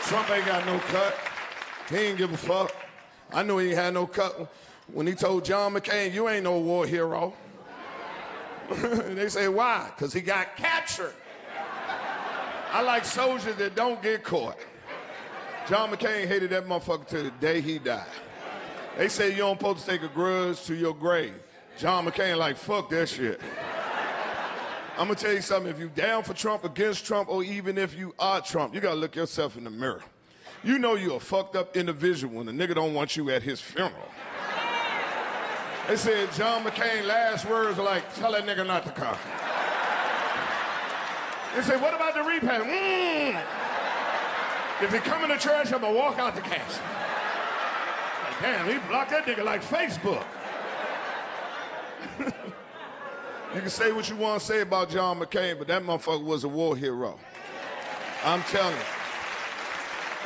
Trump ain't got no cut. He ain't give a fuck. I knew he ain't had no cut when he told John McCain, you ain't no war hero. They say, why? Because he got captured. I like soldiers that don't get caught. John McCain hated that motherfucker till the day he died. They say you don't supposed to take a grudge to your grave. John McCain like, fuck that shit. I'm gonna tell you something, if you down for Trump, against Trump, or even if you are Trump, you gotta look yourself in the mirror. You know you're a fucked up individual when a nigga don't want you at his funeral. They said John McCain's last words are like, tell that nigga not to come. They say, what about the repayment? If he come into church, I'm gonna walk out the castle. Like, damn, he blocked that nigga like Facebook. You can say what you want to say about John McCain, but that motherfucker was a war hero. I'm telling you.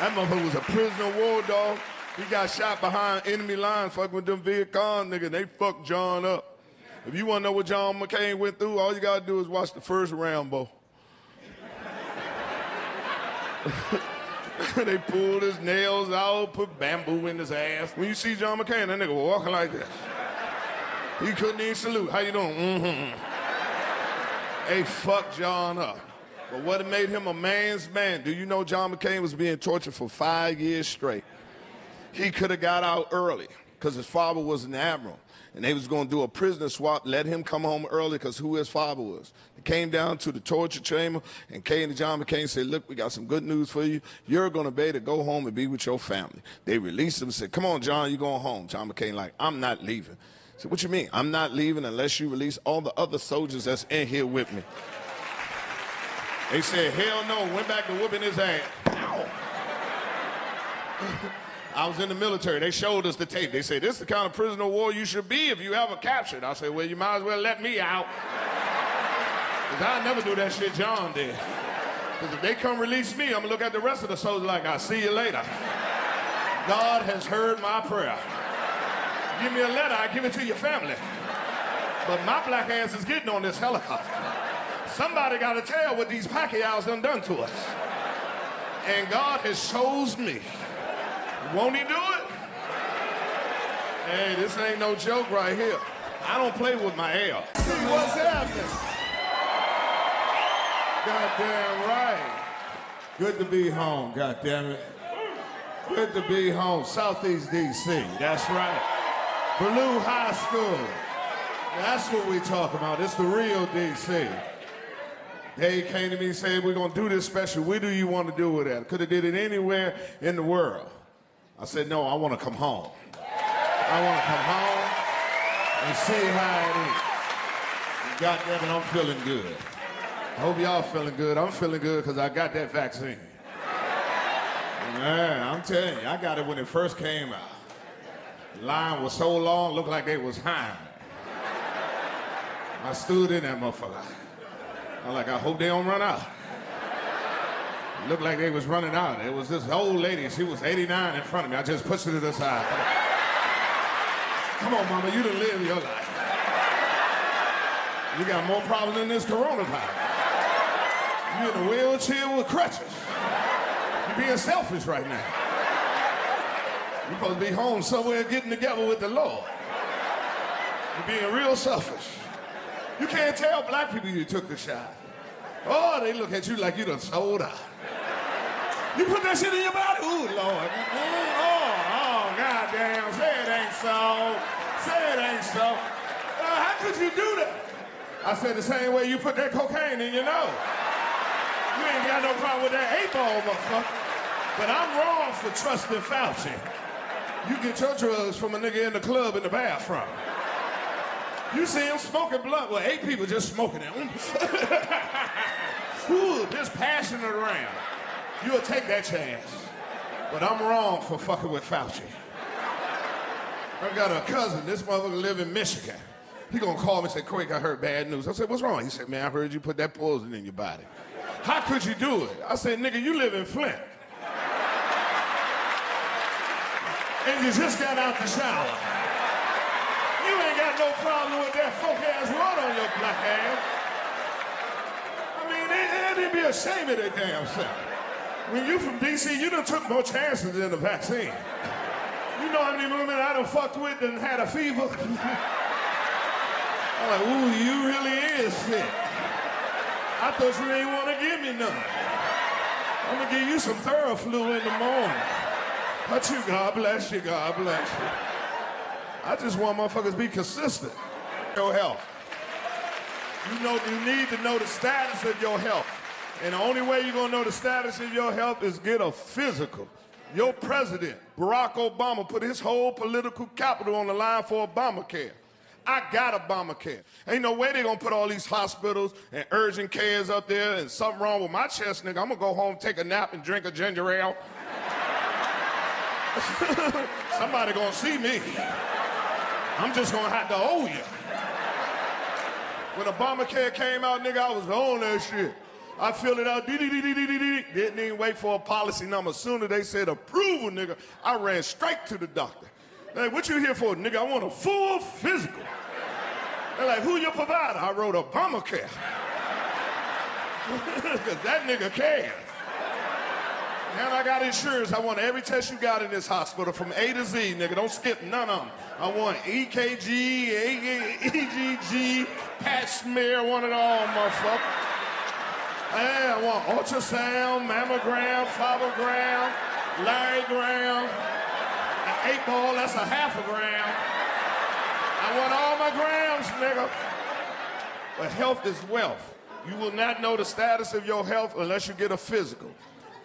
That motherfucker was a prisoner of war, dog. He got shot behind enemy lines fucking with them Viet Cong niggas. They fucked John up. If you want to know what John McCain went through, all you got to do is watch the first Rambo. They pulled his nails out, put bamboo in his ass. When you see John McCain, that nigga was walking like this. He couldn't even salute. How you doing? Mm-hmm. They fucked John up. But what made him a man's man? Do you know John McCain was being tortured for 5 years straight? He could have got out early because his father was an admiral. And they was going to do a prisoner swap, let him come home early because who his father was. He came down to the torture chamber and came to John McCain and said, look, we got some good news for you. You're going to be able to go home and be with your family. They released him and said, come on, John, you're going home. John McCain like, I'm not leaving. I said, what you mean? I'm not leaving unless you release all the other soldiers that's in here with me. They said, hell no, went back to whooping his ass. Ow. I was in the military. They showed us the tape. They said, this is the kind of prisoner of war you should be if you ever captured. I said, well, you might as well let me out. Because I'll never do that shit John did. Because if they come release me, I'm going to look at the rest of the soldiers like, I'll see you later. God has heard my prayer. Give me a letter, I give it to your family. But my black ass is getting on this helicopter. Somebody got to tell what these Pacquiaos done to us. And God has chose me. Won't he do it? Hey, this ain't no joke right here. I don't play with my air. See what's happening. Goddamn right. Good to be home, goddamn it. Good to be home. Southeast D.C., that's right. Blue High School. That's what we talk about. It's the real D.C. They came to me and said, we're going to do this special. Where do you want to do it at? Could have did it anywhere in the world. I said, no, I want to come home. I want to come home and see how it is. Goddamn it, I'm feeling good. I hope y'all feeling good. I'm feeling good because I got that vaccine. Man, I'm telling you, I got it when it first came out. The line was so long, looked like they was high. I stood in that motherfucker. I'm like, I hope they don't run out. It looked like they was running out. There was this old lady, she was 89 in front of me. I just pushed her to the side. Come on, mama, you done live your life. You got more problems than this coronavirus. You in a wheelchair with crutches. You're being selfish right now. You're supposed to be home somewhere getting together with the Lord. You're being real selfish. You can't tell black people you took the shot. Oh, they look at you like you done sold out. You put that shit in your body? Ooh, Lord. Goddamn. Say it ain't so. Say it ain't so. How could you do that? I said the same way you put that cocaine in your nose. You ain't got no problem with that 8-ball, motherfucker. But I'm wrong for trusting Fauci. You get your drugs from a nigga in the club in the bathroom. You see him smoking blunt. Well, 8 people just smoking it. Ooh, just passing it around. You'll take that chance. But I'm wrong for fucking with Fauci. I got a cousin, this motherfucker live in Michigan. He gonna call me and say, Quake, I heard bad news. I said, what's wrong? He said, man, I heard you put that poison in your body. How could you do it? I said, nigga, you live in Flint. And you just got out the shower. You ain't got no problem with that folk-ass water on your black ass. I mean, they'd be ashamed of their damn self. When you from D.C., you done took more chances than the vaccine. You know how many women I done fucked with and had a fever? I'm like, ooh, you really is sick. I thought you didn't want to give me none. I'm gonna give you some Theraflu in the morning. But you, God bless you, God bless you. I just want motherfuckers to be consistent. Your health. You need to know the status of your health. And the only way you're gonna know the status of your health is get a physical. Your president, Barack Obama, put his whole political capital on the line for Obamacare. I got Obamacare. Ain't no way they gonna put all these hospitals and urgent cares up there and something wrong with my chest, nigga. I'm gonna go home, take a nap, and drink a ginger ale. Somebody gonna see me. I'm just gonna have to owe you. When Obamacare came out, nigga, I was on that shit. I filled it out, didn't even wait for a policy number. Sooner they said approval, nigga, I ran straight to the doctor. They're like, what you here for, nigga? I want a full physical. They're like, who your provider? I wrote Obamacare. Because that nigga cares. And I got insurance. I want every test you got in this hospital from A to Z, nigga. Don't skip none of them. I want EKG, EGG, Pap smear, one of all, motherfucker. Yeah, I want ultrasound, mammogram, photogram, larrygram, an 8-ball, that's a half a gram. I want all my grams, nigga. But health is wealth. You will not know the status of your health unless you get a physical.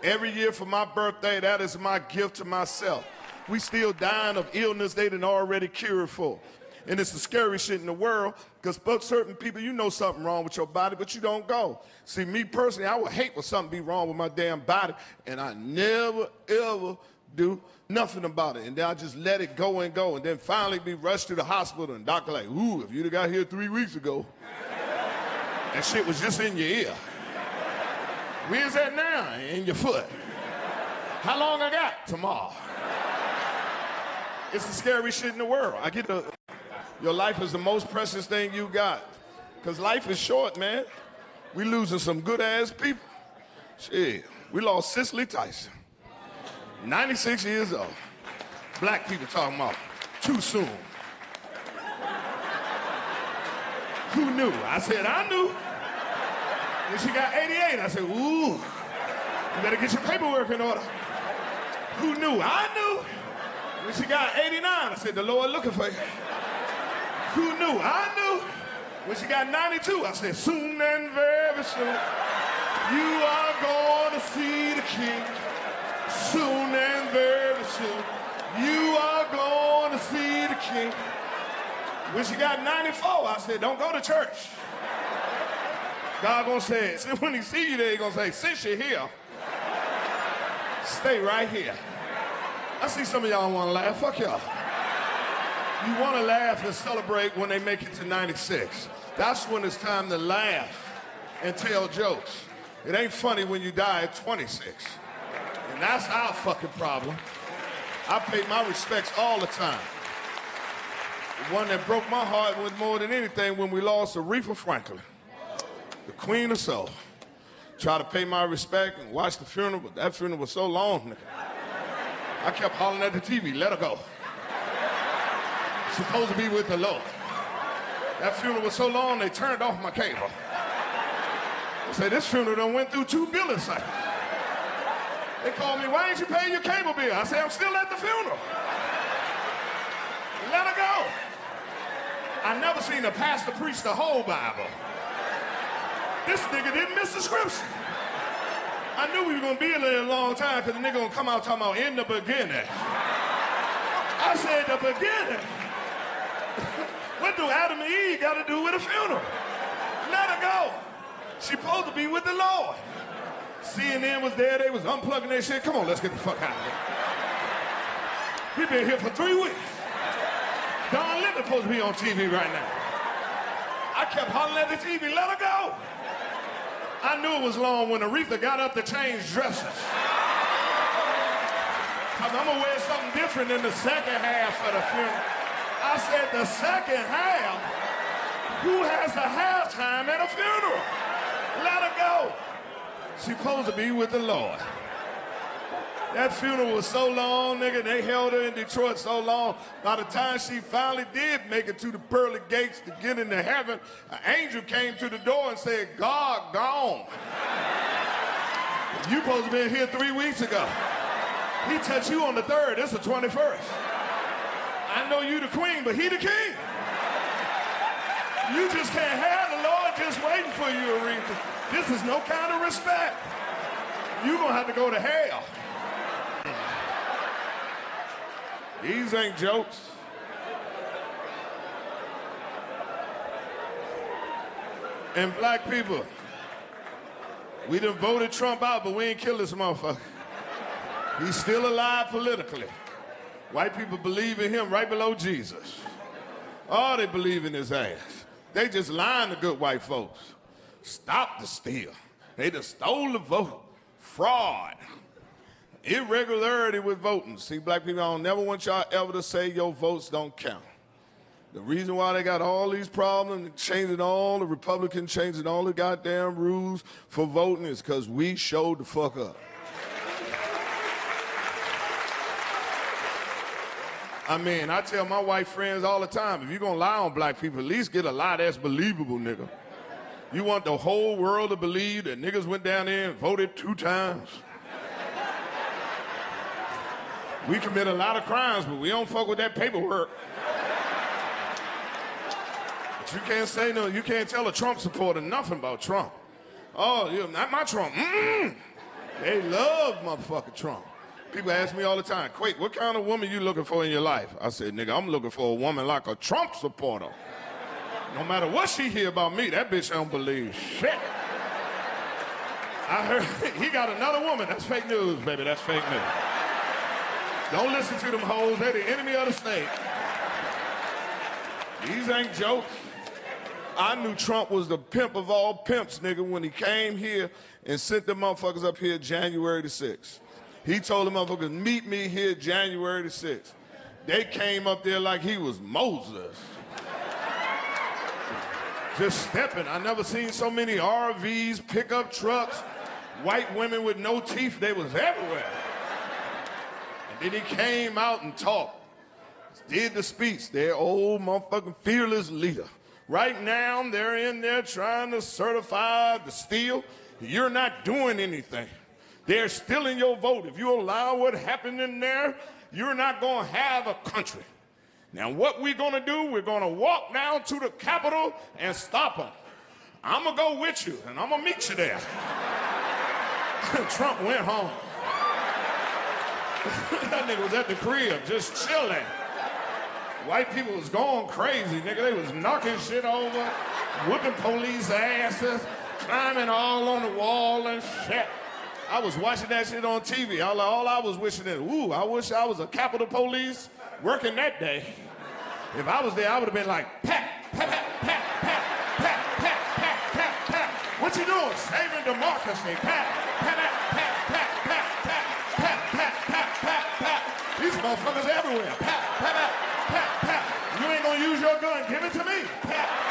Every year for my birthday, that is my gift to myself. We still dying of illness they done already cured for. And it's the scary shit in the world, because certain people, you know something wrong with your body, but you don't go. See, me personally, I would hate for something be wrong with my damn body, and I never, ever do nothing about it. And then I just let it go and go, and then finally be rushed to the hospital, and doctor like, ooh, if you'd have got here 3 weeks ago, that shit was just in your ear. Where's that now? In your foot. How long I got? Tomorrow. It's the scary shit in the world. Your life is the most precious thing you got. Because life is short, man. We losing some good-ass people. Shit, we lost Cicely Tyson. 96 years old. Black people talking about too soon. Who knew? I said, I knew. When she got 88, I said, ooh, you better get your paperwork in order. Who knew? I knew. When she got 89, I said, the Lord looking for you. Who knew? I knew. When she got 92, I said, soon and very soon, you are going to see the King. Soon and very soon, you are going to see the King. When she got 94, I said, don't go to church. God gonna say, when he see you there, he gonna say, since you're here, stay right here. I see some of y'all wanna laugh, fuck y'all. You wanna laugh and celebrate when they make it to 96. That's when it's time to laugh and tell jokes. It ain't funny when you die at 26. And that's our fucking problem. I pay my respects all the time. The one that broke my heart was more than anything when we lost Aretha Franklin. The queen of soul. Try to pay my respect and watch the funeral, but that funeral was so long, nigga. I kept hollering at the TV, let her go. She's supposed to be with the Lord. That funeral was so long, they turned off my cable. They said, this funeral done went through 2 billing cycles. They called me, why ain't you paying your cable bill? I said, I'm still at the funeral. Let her go. I never seen a pastor preach the whole Bible. This nigga didn't miss the scripture. I knew we were gonna be here a long time because the nigga gonna come out talking about in the beginning. I said the beginning. What do Adam and Eve got to do with a funeral? Let her go. She supposed to be with the Lord. CNN was there, they was unplugging their shit. Come on, let's get the fuck out of here. We've been here for 3 weeks. Don Lemon supposed to be on TV right now. I kept hollering at the TV, let her go. I knew it was long when Aretha got up to change dresses. I'm gonna wear something different in the second half of the funeral. I said, the second half? Who has the halftime at a funeral? Let her go. She's supposed to be with the Lord. That funeral was so long, nigga. They held her in Detroit so long. By the time she finally did make it to the pearly gates to get into heaven, an angel came to the door and said, God gone. You supposed to be here 3 weeks ago. He touched you on the 3rd. This is the 21st. I know you the queen, but he the king. You just can't have the Lord just waiting for you, Aretha. This is no kind of respect. You're gonna have to go to hell. These ain't jokes. And black people, we done voted Trump out, but we ain't killed this motherfucker. He's still alive politically. White people believe in him right below Jesus. Oh, they believe in his ass. They just lying to good white folks. Stop the steal. They just stole the vote. Fraud. Irregularity with voting. See, black people, I don't never want y'all ever to say your votes don't count. The reason why they got all these problems, changing all the Republicans, changing all the goddamn rules for voting is because we showed the fuck up. I mean, I tell my white friends all the time, if you're gonna lie on black people, at least get a lie that's believable, nigga. You want the whole world to believe that niggas went down there and voted 2 times? We commit a lot of crimes, but we don't fuck with that paperwork. But you can't say no, you can't tell a Trump supporter nothing about Trump. Oh, you're not my Trump. They love motherfucking Trump. People ask me all the time, Quake, what kind of woman you looking for in your life? I said, nigga, I'm looking for a woman like a Trump supporter. No matter what she hear about me, that bitch don't believe shit. I heard he got another woman. That's fake news, baby. That's fake news. Don't listen to them hoes. They're the enemy of the state. These ain't jokes. I knew Trump was the pimp of all pimps, nigga, when he came here and sent the motherfuckers up here January the 6th. He told the motherfuckers, meet me here January the 6th. They came up there like he was Moses. Just stepping. I never seen so many RVs, pickup trucks, white women with no teeth. They was everywhere. And then he came out and talked. Did the speech. Their old motherfucking fearless leader. Right now, they're in there trying to certify the steal. You're not doing anything. They're stealing your vote. If you allow what happened in there, you're not going to have a country. Now, what we're going to do, we're going to walk down to the Capitol and stop them. I'm going to go with you, and I'm going to meet you there. Trump went home. That nigga was at the crib, just chilling. White people was going crazy, nigga. They was knocking shit over, whooping police asses, climbing all on the wall and shit. I was watching that shit on TV. All I was wishing is, ooh, I wish I was a Capitol Police working that day. If I was there, I would have been like, pat, pat, pat, pat, pat, pat, pat, pat, pat, pat. What you doing? Saving democracy. Pat, pat, pat, pat, pat, pat, pat, pat, pat, pat, pat, pat. These motherfuckers everywhere. Pat, pat, pat, pat, pat. You ain't gonna use your gun. Give it to me. Pat.